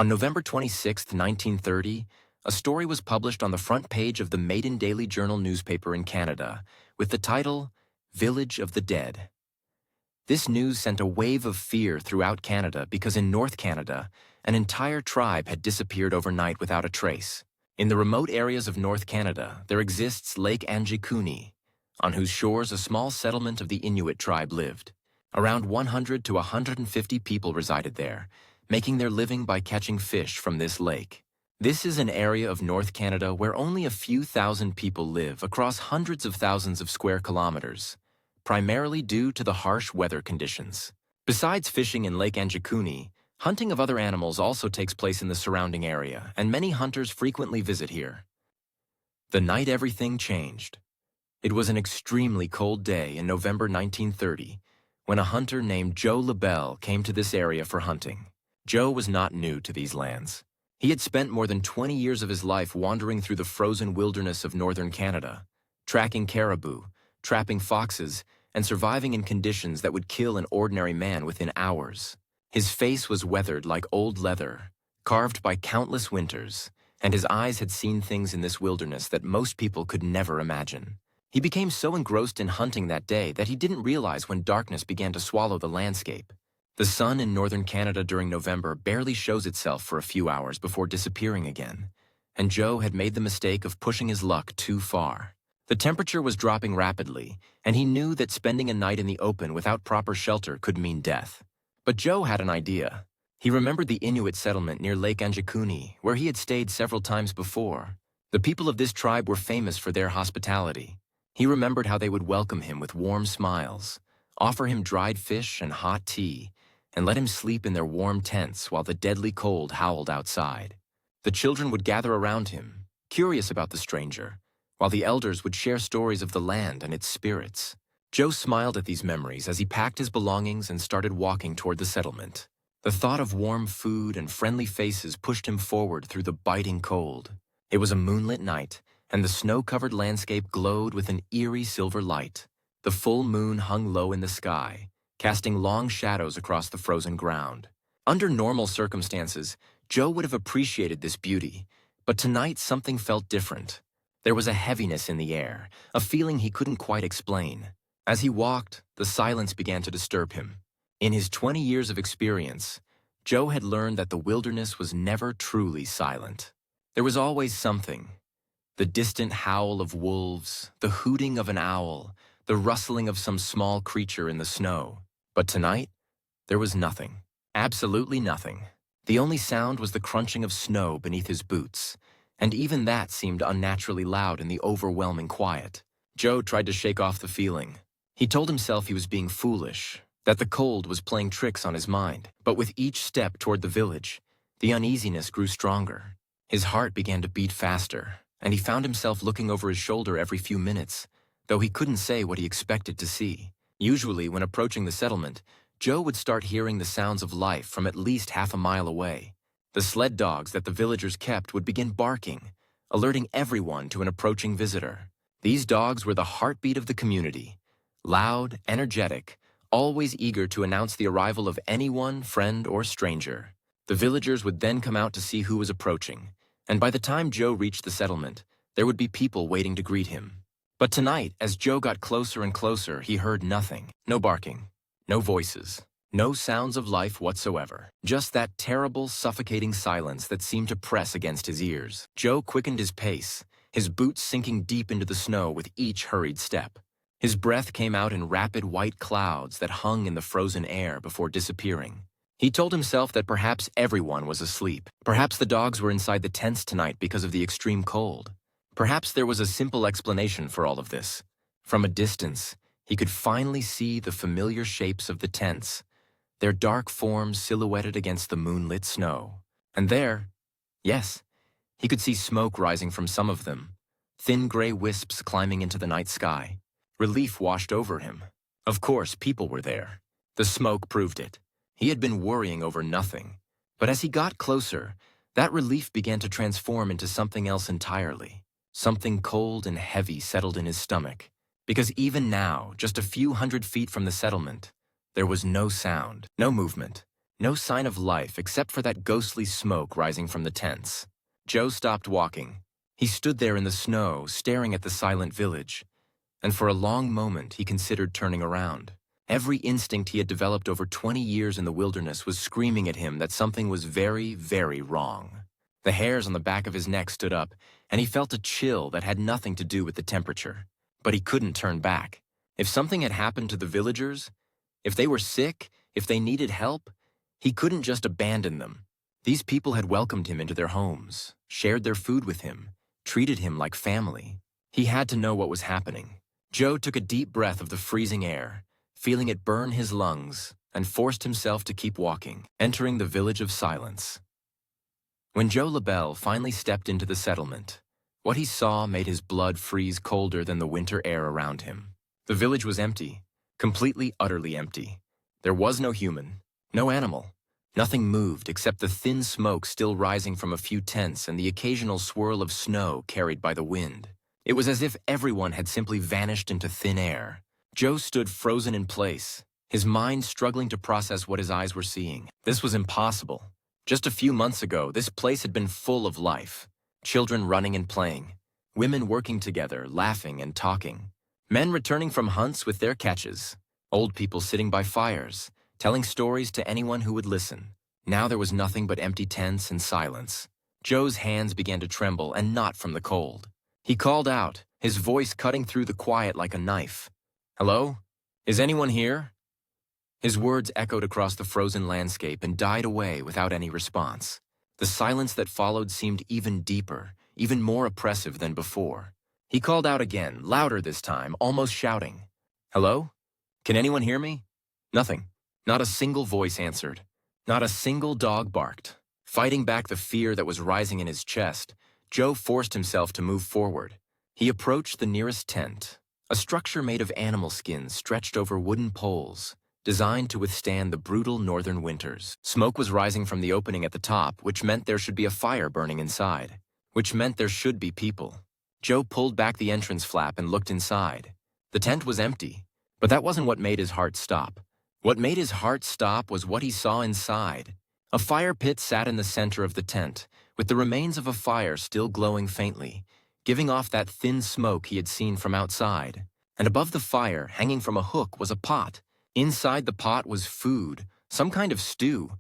On November 26, 1930, a story was published on the front page of the Maiden Daily Journal newspaper in Canada with the title, "Village of the Dead." This news sent a wave of fear throughout Canada because in North Canada, an entire tribe had disappeared overnight without a trace. In the remote areas of North Canada, there exists Lake Anjikuni, on whose shores a small settlement of the Inuit tribe lived. Around 100 to 150 people resided there, making their living by catching fish from this lake. This is an area of North Canada where only a few thousand people live across hundreds of thousands of square kilometers, primarily due to the harsh weather conditions. Besides fishing in Lake Anjikuni, hunting of other animals also takes place in the surrounding area, and many hunters frequently visit here. The night everything changed. It was an extremely cold day in November 1930 when a hunter named Joe LaBelle came to this area for hunting. Joe was not new to these lands. He had spent more than 20 years of his life wandering through the frozen wilderness of northern Canada, tracking caribou, trapping foxes, and surviving in conditions that would kill an ordinary man within hours. His face was weathered like old leather, carved by countless winters, and his eyes had seen things in this wilderness that most people could never imagine. He became so engrossed in hunting that day that he didn't realize when darkness began to swallow the landscape. The sun in northern Canada during November barely shows itself for a few hours before disappearing again, and Joe had made the mistake of pushing his luck too far. The temperature was dropping rapidly, and he knew that spending a night in the open without proper shelter could mean death. But Joe had an idea. He remembered the Inuit settlement near Lake Anjikuni, where he had stayed several times before. The people of this tribe were famous for their hospitality. He remembered how they would welcome him with warm smiles, offer him dried fish and hot tea, and let him sleep in their warm tents while the deadly cold howled outside. The children would gather around him, curious about the stranger, while the elders would share stories of the land and its spirits. Joe smiled at these memories as he packed his belongings and started walking toward the settlement. The thought of warm food and friendly faces pushed him forward through the biting cold. It was a moonlit night, and the snow-covered landscape glowed with an eerie silver light. The full moon hung low in the sky, casting long shadows across the frozen ground. Under normal circumstances, Joe would have appreciated this beauty, but tonight something felt different. There was a heaviness in the air, a feeling he couldn't quite explain. As he walked, the silence began to disturb him. In his 20 years of experience, Joe had learned that the wilderness was never truly silent. There was always something. The distant howl of wolves, the hooting of an owl, the rustling of some small creature in the snow. But tonight, there was nothing. Absolutely nothing. The only sound was the crunching of snow beneath his boots, and even that seemed unnaturally loud in the overwhelming quiet. Joe tried to shake off the feeling. He told himself he was being foolish, that the cold was playing tricks on his mind. But with each step toward the village, the uneasiness grew stronger. His heart began to beat faster, and he found himself looking over his shoulder every few minutes, though he couldn't say what he expected to see. Usually, when approaching the settlement, Joe would start hearing the sounds of life from at least half a mile away. The sled dogs that the villagers kept would begin barking, alerting everyone to an approaching visitor. These dogs were the heartbeat of the community, loud, energetic, always eager to announce the arrival of anyone, friend, or stranger. The villagers would then come out to see who was approaching, and by the time Joe reached the settlement, there would be people waiting to greet him. But tonight, as Joe got closer and closer, he heard nothing. No barking, no voices, no sounds of life whatsoever. Just that terrible, suffocating silence that seemed to press against his ears. Joe quickened his pace, his boots sinking deep into the snow with each hurried step. His breath came out in rapid white clouds that hung in the frozen air before disappearing. He told himself that perhaps everyone was asleep. Perhaps the dogs were inside the tents tonight because of the extreme cold. Perhaps there was a simple explanation for all of this. From a distance, he could finally see the familiar shapes of the tents, their dark forms silhouetted against the moonlit snow. And there, yes, he could see smoke rising from some of them, thin gray wisps climbing into the night sky. Relief washed over him. Of course, people were there. The smoke proved it. He had been worrying over nothing. But as he got closer, that relief began to transform into something else entirely. Something cold and heavy settled in his stomach. Because even now, just a few hundred feet from the settlement, there was no sound, no movement, No sign of life except for that ghostly smoke rising from the tents. Joe stopped walking. He stood there in the snow, staring at the silent village, and for a long moment he considered turning around. Every instinct he had developed over 20 years in the wilderness was screaming at him that something was very, very wrong. The hairs on the back of his neck stood up, and he felt a chill that had nothing to do with the temperature. But he couldn't turn back. If something had happened to the villagers, if they were sick, if they needed help, he couldn't just abandon them. These people had welcomed him into their homes, shared their food with him, treated him like family. He had to know what was happening. Joe took a deep breath of the freezing air, feeling it burn his lungs, and forced himself to keep walking, entering the village of silence. When Joe LaBelle finally stepped into the settlement, what he saw made his blood freeze colder than the winter air around him. The village was empty, completely, utterly empty. There was no human, no animal. Nothing moved except the thin smoke still rising from a few tents and the occasional swirl of snow carried by the wind. It was as if everyone had simply vanished into thin air. Joe stood frozen in place, his mind struggling to process what his eyes were seeing. This was impossible. Just a few months ago, this place had been full of life. Children running and playing, women working together, laughing and talking, men returning from hunts with their catches, old people sitting by fires, telling stories to anyone who would listen. Now there was nothing but empty tents and silence. Joe's hands began to tremble, and not from the cold. He called out, his voice cutting through the quiet like a knife. "Hello? Is anyone here?" His words echoed across the frozen landscape and died away without any response. The silence that followed seemed even deeper, even more oppressive than before. He called out again, louder this time, almost shouting. "Hello? Can anyone hear me?" Nothing. Not a single voice answered. Not a single dog barked. Fighting back the fear that was rising in his chest, Joe forced himself to move forward. He approached the nearest tent, a structure made of animal skins stretched over wooden poles, designed to withstand the brutal northern winters. Smoke was rising from the opening at the top, which meant there should be a fire burning inside, which meant there should be people. Joe pulled back the entrance flap and looked inside. The tent was empty, but that wasn't what made his heart stop. What made his heart stop was what he saw inside. A fire pit sat in the center of the tent, with the remains of a fire still glowing faintly, giving off that thin smoke he had seen from outside. And above the fire, hanging from a hook, was a pot. Inside the pot was food, some kind of stew,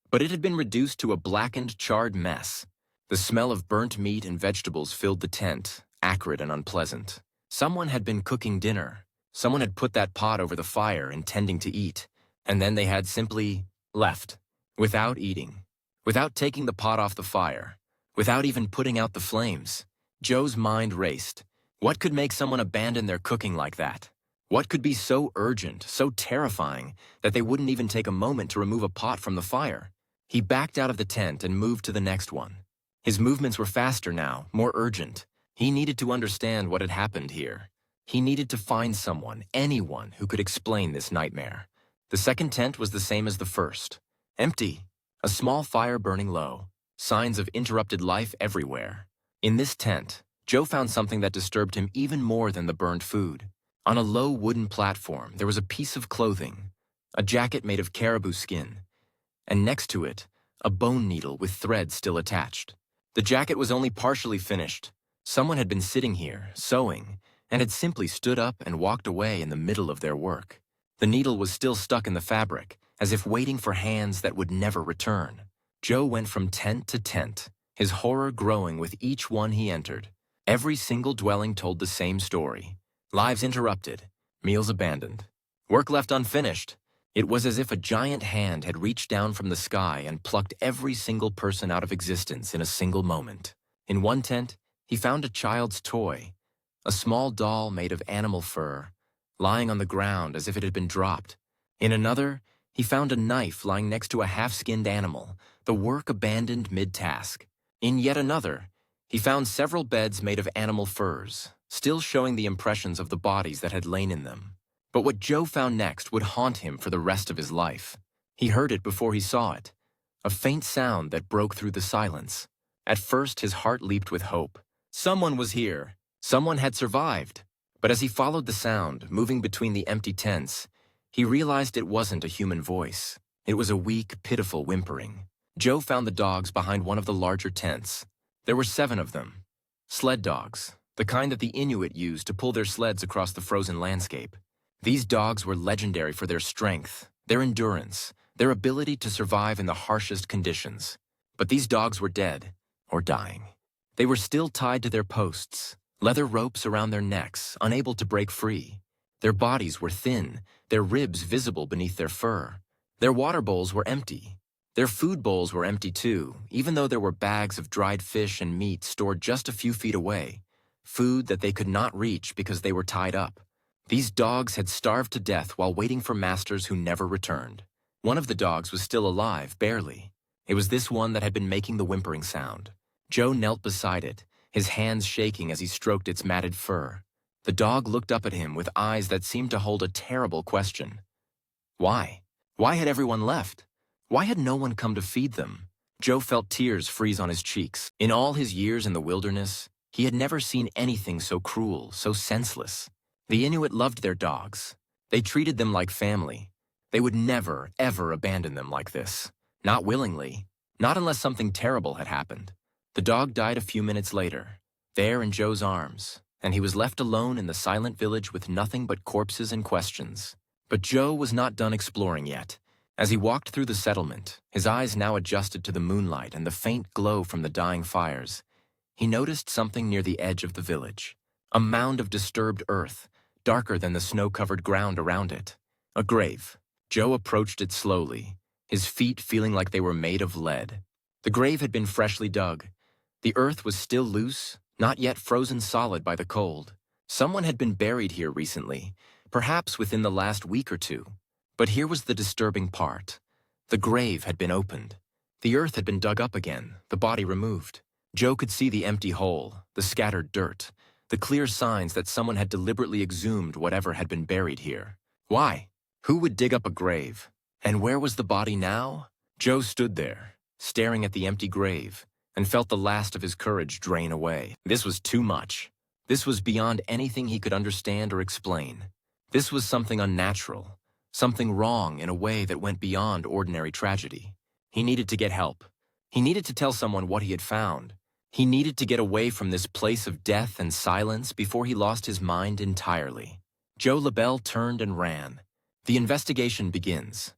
but it had been reduced to a blackened, charred mess. The smell of burnt meat and vegetables filled the tent, acrid and unpleasant. Someone had been cooking dinner. Someone had put that pot over the fire, intending to eat, and then they had simply left, without eating, without taking the pot off the fire, without even putting out the flames. Joe's mind raced. What could make someone abandon their cooking like that? What could be so urgent, so terrifying, that they wouldn't even take a moment to remove a pot from the fire? He backed out of the tent and moved to the next one. His movements were faster now, more urgent. He needed to understand what had happened here. He needed to find someone, anyone, who could explain this nightmare. The second tent was the same as the first. Empty. A small fire burning low. Signs of interrupted life everywhere. In this tent, Joe found something that disturbed him even more than the burned food. On a low wooden platform, there was a piece of clothing, a jacket made of caribou skin, and next to it, a bone needle with thread still attached. The jacket was only partially finished. Someone had been sitting here, sewing, and had simply stood up and walked away in the middle of their work. The needle was still stuck in the fabric, as if waiting for hands that would never return. Joe went from tent to tent, his horror growing with each one he entered. Every single dwelling told the same story. Lives interrupted, meals abandoned, work left unfinished. It was as if a giant hand had reached down from the sky and plucked every single person out of existence in a single moment. In one tent, he found a child's toy, a small doll made of animal fur, lying on the ground as if it had been dropped. In another, he found a knife lying next to a half-skinned animal, the work abandoned mid-task. In yet another, he found several beds made of animal furs, still showing the impressions of the bodies that had lain in them. But what Joe found next would haunt him for the rest of his life. He heard it before he saw it, a faint sound that broke through the silence. At first, his heart leaped with hope. Someone was here. Someone had survived. But as he followed the sound, moving between the empty tents, he realized it wasn't a human voice. It was a weak, pitiful whimpering. Joe found the dogs behind one of the larger tents. There were 7 of them. Sled dogs, the kind that the Inuit used to pull their sleds across the frozen landscape. These dogs were legendary for their strength, their endurance, their ability to survive in the harshest conditions. But these dogs were dead, or dying. They were still tied to their posts, leather ropes around their necks, unable to break free. Their bodies were thin, their ribs visible beneath their fur. Their water bowls were empty. Their food bowls were empty too, even though there were bags of dried fish and meat stored just a few feet away, food that they could not reach because they were tied up. These dogs had starved to death while waiting for masters who never returned. One of the dogs was still alive, barely. It was this one that had been making the whimpering sound. Joe knelt beside it, his hands shaking as he stroked its matted fur. The dog looked up at him with eyes that seemed to hold a terrible question. Why? Why had everyone left? Why had no one come to feed them? Joe felt tears freeze on his cheeks. In all his years in the wilderness, he had never seen anything so cruel, so senseless. The Inuit loved their dogs. They treated them like family. They would never, ever abandon them like this. Not willingly. Not unless something terrible had happened. The dog died a few minutes later, there in Joe's arms, and he was left alone in the silent village with nothing but corpses and questions. But Joe was not done exploring yet. As he walked through the settlement, his eyes now adjusted to the moonlight and the faint glow from the dying fires, he noticed something near the edge of the village. A mound of disturbed earth, darker than the snow-covered ground around it. A grave. Joe approached it slowly, his feet feeling like they were made of lead. The grave had been freshly dug. The earth was still loose, not yet frozen solid by the cold. Someone had been buried here recently, perhaps within the last week or two. But here was the disturbing part. The grave had been opened. The earth had been dug up again, the body removed. Joe could see the empty hole, the scattered dirt, the clear signs that someone had deliberately exhumed whatever had been buried here. Why? Who would dig up a grave? And where was the body now? Joe stood there, staring at the empty grave, and felt the last of his courage drain away. This was too much. This was beyond anything he could understand or explain. This was something unnatural, something wrong in a way that went beyond ordinary tragedy. He needed to get help. He needed to tell someone what he had found. He needed to get away from this place of death and silence before he lost his mind entirely. Joe LaBelle turned and ran. The investigation begins.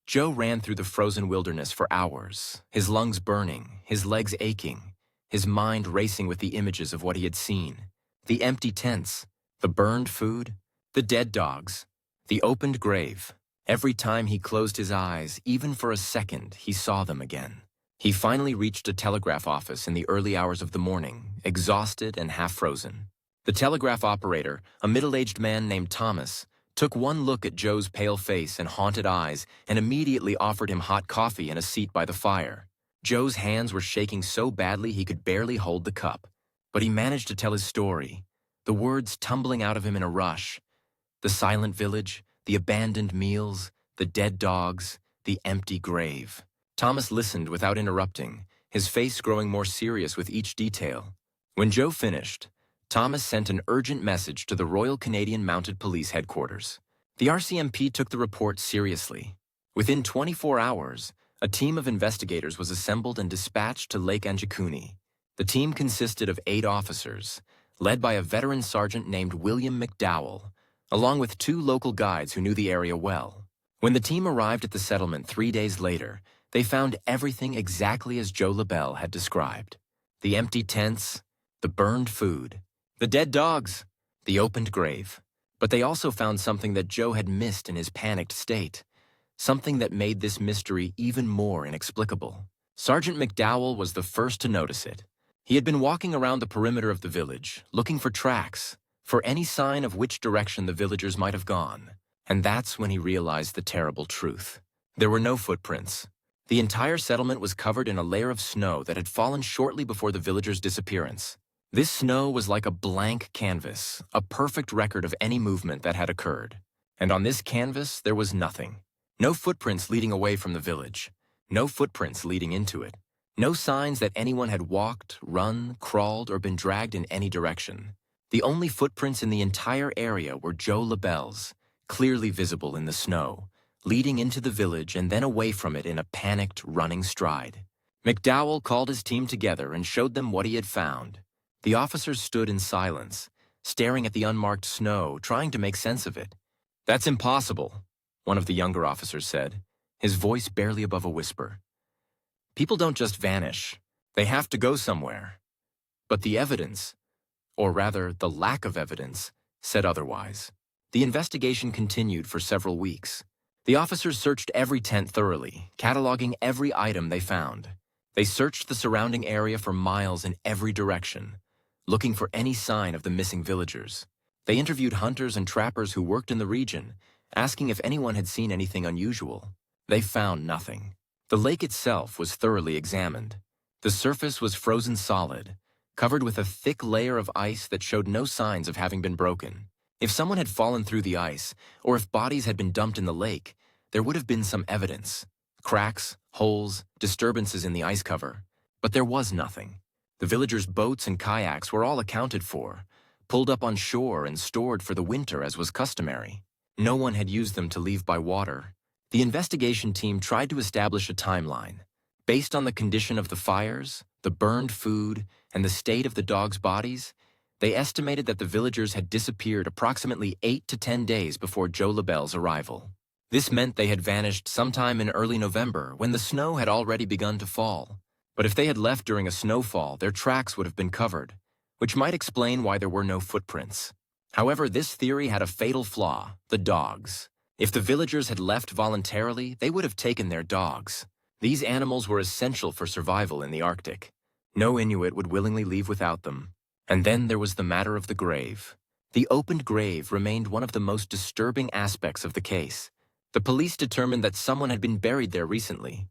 Joe ran through the frozen wilderness for hours, his lungs burning, his legs aching, his mind racing with the images of what he had seen. The empty tents, the burned food, the dead dogs, the opened grave. Every time he closed his eyes, even for a second, he saw them again. He finally reached a telegraph office in the early hours of the morning, exhausted and half-frozen. The telegraph operator, a middle-aged man named Thomas, took one look at Joe's pale face and haunted eyes and immediately offered him hot coffee and a seat by the fire. Joe's hands were shaking so badly he could barely hold the cup, but he managed to tell his story, the words tumbling out of him in a rush. The silent village, the abandoned meals, the dead dogs, the empty grave. Thomas listened without interrupting, his face growing more serious with each detail. When Joe finished, Thomas sent an urgent message to the Royal Canadian Mounted Police headquarters. The RCMP took the report seriously. Within 24 hours, a team of investigators was assembled and dispatched to Lake Anjikuni. The team consisted of 8 officers, led by a veteran sergeant named William McDowell, along with 2 local guides who knew the area well. When the team arrived at the settlement 3 days later, they found everything exactly as Joe LaBelle had described. The empty tents, the burned food, the dead dogs, the opened grave. But they also found something that Joe had missed in his panicked state, something that made this mystery even more inexplicable. Sergeant McDowell was the first to notice it. He had been walking around the perimeter of the village, looking for tracks, for any sign of which direction the villagers might have gone. And that's when he realized the terrible truth. There were no footprints. The entire settlement was covered in a layer of snow that had fallen shortly before the villagers' disappearance. This snow was like a blank canvas, a perfect record of any movement that had occurred. And on this canvas, there was nothing. No footprints leading away from the village. No footprints leading into it. No signs that anyone had walked, run, crawled, or been dragged in any direction. The only footprints in the entire area were Joe LaBelle's, clearly visible in the snow, leading into the village and then away from it in a panicked, running stride. McDowell called his team together and showed them what he had found. The officers stood in silence, staring at the unmarked snow, trying to make sense of it. "That's impossible," one of the younger officers said, his voice barely above a whisper. "People don't just vanish. They have to go somewhere." But the evidence, or rather the lack of evidence, said otherwise. The investigation continued for several weeks. The officers searched every tent thoroughly, cataloging every item they found. They searched the surrounding area for miles in every direction, looking for any sign of the missing villagers. They interviewed hunters and trappers who worked in the region, asking if anyone had seen anything unusual. They found nothing. The lake itself was thoroughly examined. The surface was frozen solid, covered with a thick layer of ice that showed no signs of having been broken. If someone had fallen through the ice, or if bodies had been dumped in the lake, there would have been some evidence: cracks, holes, disturbances in the ice cover. But there was nothing. The villagers' boats and kayaks were all accounted for, pulled up on shore and stored for the winter as was customary. No one had used them to leave by water. The investigation team tried to establish a timeline. Based on the condition of the fires, the burned food, and the state of the dogs' bodies, they estimated that the villagers had disappeared approximately 8 to 10 days before Joe LaBelle's arrival. This meant they had vanished sometime in early November when the snow had already begun to fall. But if they had left during a snowfall, their tracks would have been covered, which might explain why there were no footprints. However, this theory had a fatal flaw: the dogs. If the villagers had left voluntarily, they would have taken their dogs. These animals were essential for survival in the Arctic. No Inuit would willingly leave without them. And then there was the matter of the grave. The opened grave remained one of the most disturbing aspects of the case. The police determined that someone had been buried there recently.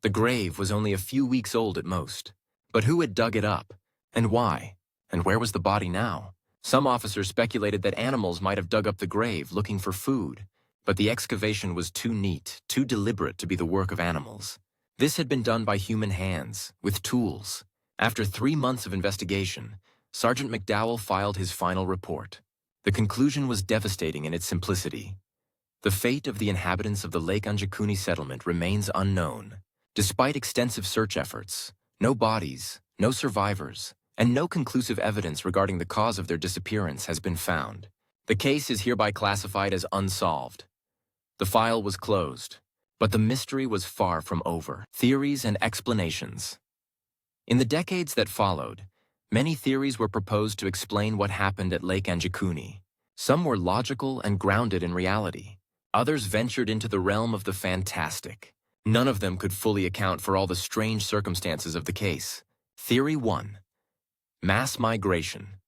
The grave was only a few weeks old at most. But who had dug it up? And why? And where was the body now? Some officers speculated that animals might have dug up the grave looking for food. But the excavation was too neat, too deliberate to be the work of animals. This had been done by human hands, with tools. After 3 months of investigation, Sergeant McDowell filed his final report. The conclusion was devastating in its simplicity. The fate of the inhabitants of the Lake Anjikuni settlement remains unknown. Despite extensive search efforts, no bodies, no survivors, and no conclusive evidence regarding the cause of their disappearance has been found. The case is hereby classified as unsolved. The file was closed, but the mystery was far from over. Theories and explanations. In the decades that followed, many theories were proposed to explain what happened at Lake Anjikuni. Some were logical and grounded in reality. Others ventured into the realm of the fantastic. None of them could fully account for all the strange circumstances of the case. Theory 1. Mass migration.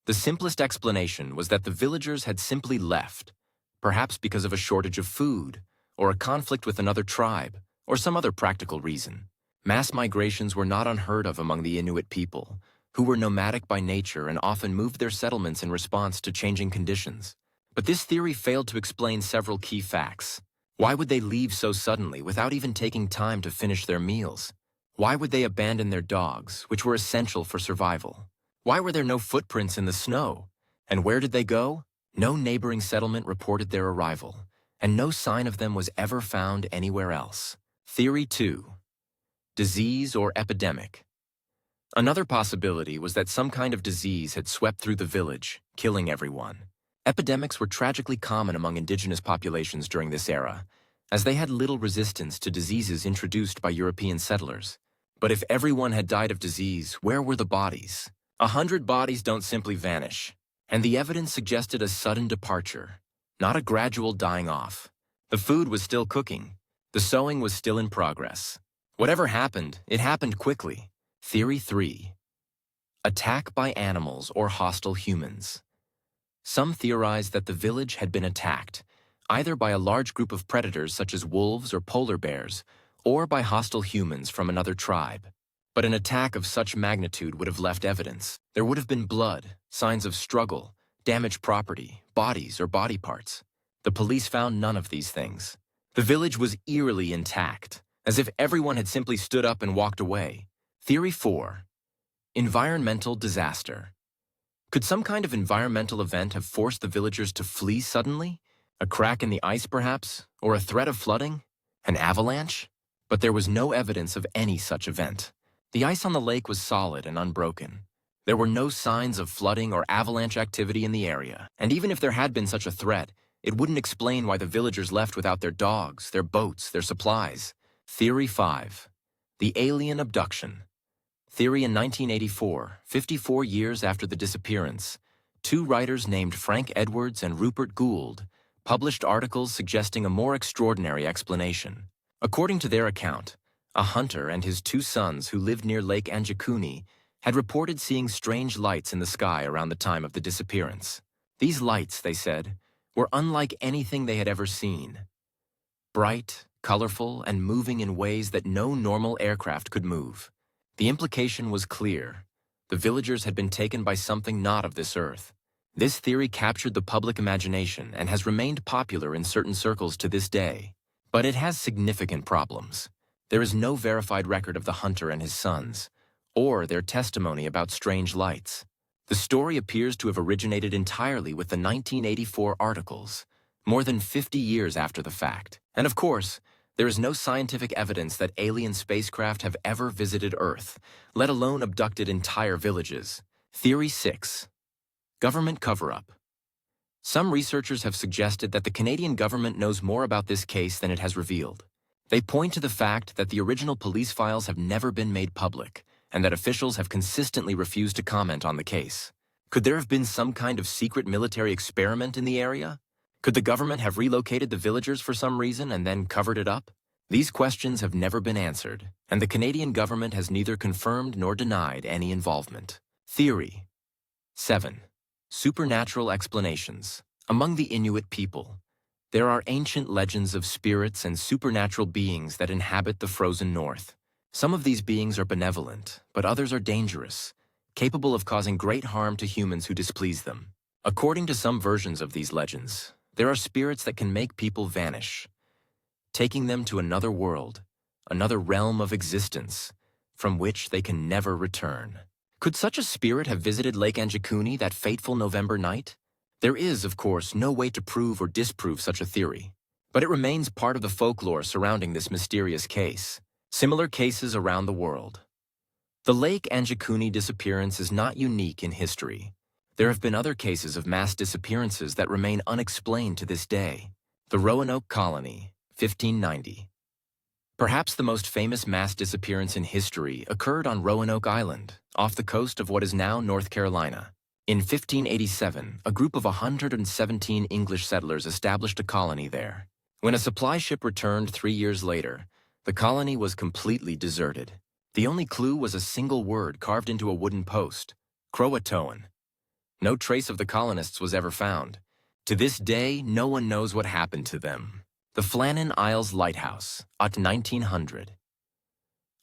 The simplest explanation was that the villagers had simply left, perhaps because of a shortage of food, or a conflict with another tribe, or some other practical reason. Mass migrations were not unheard of among the Inuit people, who were nomadic by nature and often moved their settlements in response to changing conditions. But this theory failed to explain several key facts. Why would they leave so suddenly without even taking time to finish their meals? Why would they abandon their dogs, which were essential for survival? Why were there no footprints in the snow? And where did they go? No neighboring settlement reported their arrival, and no sign of them was ever found anywhere else. Theory 2. Disease or epidemic. Another possibility was that some kind of disease had swept through the village, killing everyone. Epidemics were tragically common among indigenous populations during this era, as they had little resistance to diseases introduced by European settlers. But if everyone had died of disease, where were the bodies? 100 bodies don't simply vanish, and the evidence suggested a sudden departure, not a gradual dying off. The food was still cooking. The sewing was still in progress. Whatever happened, it happened quickly. Theory 3. Attack by animals or hostile humans. Some theorized that the village had been attacked, either by a large group of predators such as wolves or polar bears, or by hostile humans from another tribe. But an attack of such magnitude would have left evidence. There would have been blood, signs of struggle, damaged property, bodies or body parts. The police found none of these things. The village was eerily intact, as if everyone had simply stood up and walked away. Theory 4. Environmental disaster. Could some kind of environmental event have forced the villagers to flee suddenly? A crack in the ice, perhaps? Or a threat of flooding? An avalanche? But there was no evidence of any such event. The ice on the lake was solid and unbroken. There were no signs of flooding or avalanche activity in the area, and even if there had been such a threat, it wouldn't explain why the villagers left without their dogs, their boats, their supplies. Theory 5. The alien abduction. Theory in 1984, 54 years after the disappearance, two writers named Frank Edwards and Rupert Gould published articles suggesting a more extraordinary explanation. According to their account, a hunter and his two sons who lived near Lake Anjikuni had reported seeing strange lights in the sky around the time of the disappearance. These lights, they said, were unlike anything they had ever seen. Bright, colorful, and moving in ways that no normal aircraft could move. The implication was clear. The villagers had been taken by something not of this earth. This theory captured the public imagination and has remained popular in certain circles to this day. But it has significant problems. There is no verified record of the hunter and his sons, or their testimony about strange lights. The story appears to have originated entirely with the 1984 articles, more than 50 years after the fact. And of course, there is no scientific evidence that alien spacecraft have ever visited Earth, let alone abducted entire villages. Theory 6. Government cover-up. Some researchers have suggested that the Canadian government knows more about this case than it has revealed. They point to the fact that the original police files have never been made public, and that officials have consistently refused to comment on the case. Could there have been some kind of secret military experiment in the area? Could the government have relocated the villagers for some reason and then covered it up? These questions have never been answered, and the Canadian government has neither confirmed nor denied any involvement. Theory 7. Supernatural explanations. Among the Inuit people, there are ancient legends of spirits and supernatural beings that inhabit the frozen north. Some of these beings are benevolent, but others are dangerous, capable of causing great harm to humans who displease them. According to some versions of these legends, there are spirits that can make people vanish, taking them to another world, another realm of existence, from which they can never return. Could such a spirit have visited Lake Anjikuni that fateful November night? There is, of course, no way to prove or disprove such a theory, but it remains part of the folklore surrounding this mysterious case. Similar cases around the world. The Lake Anjikuni disappearance is not unique in history. There have been other cases of mass disappearances that remain unexplained to this day. The Roanoke Colony, 1590. Perhaps the most famous mass disappearance in history occurred on Roanoke Island, off the coast of what is now North Carolina. In 1587, a group of 117 English settlers established a colony there. When a supply ship returned 3 years later, the colony was completely deserted. The only clue was a single word carved into a wooden post, Croatoan. No trace of the colonists was ever found. To this day, no one knows what happened to them. The Flannan Isles Lighthouse, at 1900.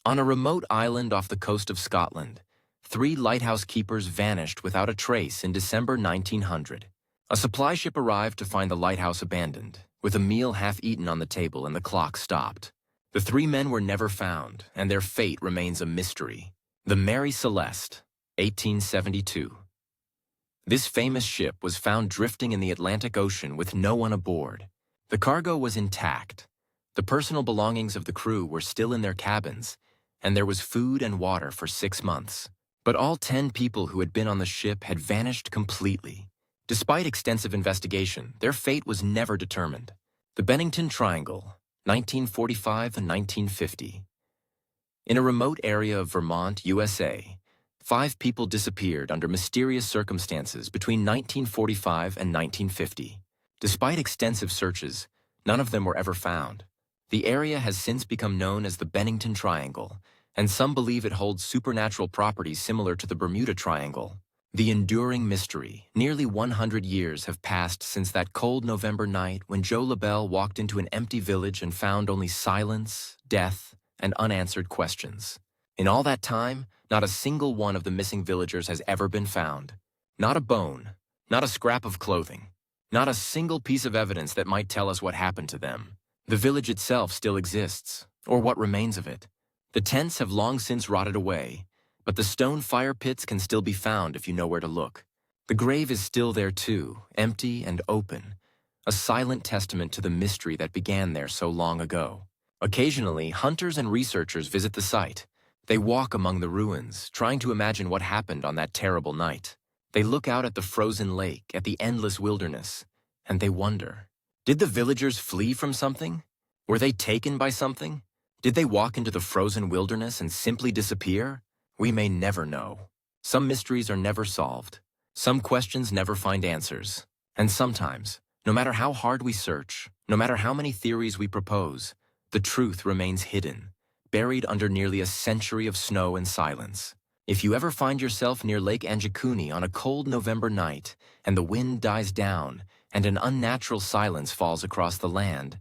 On a remote island off the coast of Scotland, 3 lighthouse keepers vanished without a trace in December 1900. A supply ship arrived to find the lighthouse abandoned, with a meal half-eaten on the table and the clock stopped. The 3 men were never found, and their fate remains a mystery. The Mary Celeste, 1872. This famous ship was found drifting in the Atlantic Ocean with no one aboard. The cargo was intact. The personal belongings of the crew were still in their cabins, and there was food and water for 6 months. But all 10 people who had been on the ship had vanished completely. Despite extensive investigation, their fate was never determined. The Bennington Triangle, 1945 and 1950. In a remote area of Vermont, USA, 5 people disappeared under mysterious circumstances between 1945 and 1950. Despite extensive searches, none of them were ever found. The area has since become known as the Bennington Triangle, and some believe it holds supernatural properties similar to the Bermuda Triangle. The enduring mystery. Nearly 100 years have passed since that cold November night when Joe LaBelle walked into an empty village and found only silence, death, and unanswered questions. In all that time, not a single one of the missing villagers has ever been found. Not a bone, not a scrap of clothing, not a single piece of evidence that might tell us what happened to them. The village itself still exists, or what remains of it. The tents have long since rotted away, but the stone fire pits can still be found if you know where to look. The grave is still there too, empty and open, a silent testament to the mystery that began there so long ago. Occasionally, hunters and researchers visit the site. They walk among the ruins, trying to imagine what happened on that terrible night. They look out at the frozen lake, at the endless wilderness, and they wonder, did the villagers flee from something? Were they taken by something? Did they walk into the frozen wilderness and simply disappear? We may never know. Some mysteries are never solved. Some questions never find answers. And sometimes, no matter how hard we search, no matter how many theories we propose, the truth remains hidden, buried under nearly a century of snow and silence. If you ever find yourself near Lake Anjikuni on a cold November night, and the wind dies down, and an unnatural silence falls across the land,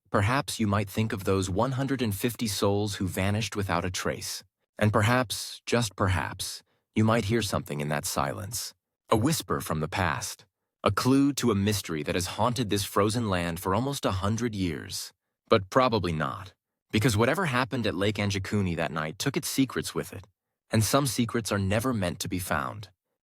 perhaps you might think of those 150 souls who vanished without a trace. And perhaps, just perhaps, you might hear something in that silence. A whisper from the past. A clue to a mystery that has haunted this frozen land for almost 100 years. But probably not, because whatever happened at Lake Anjikuni that night took its secrets with it, and some secrets are never meant to be found.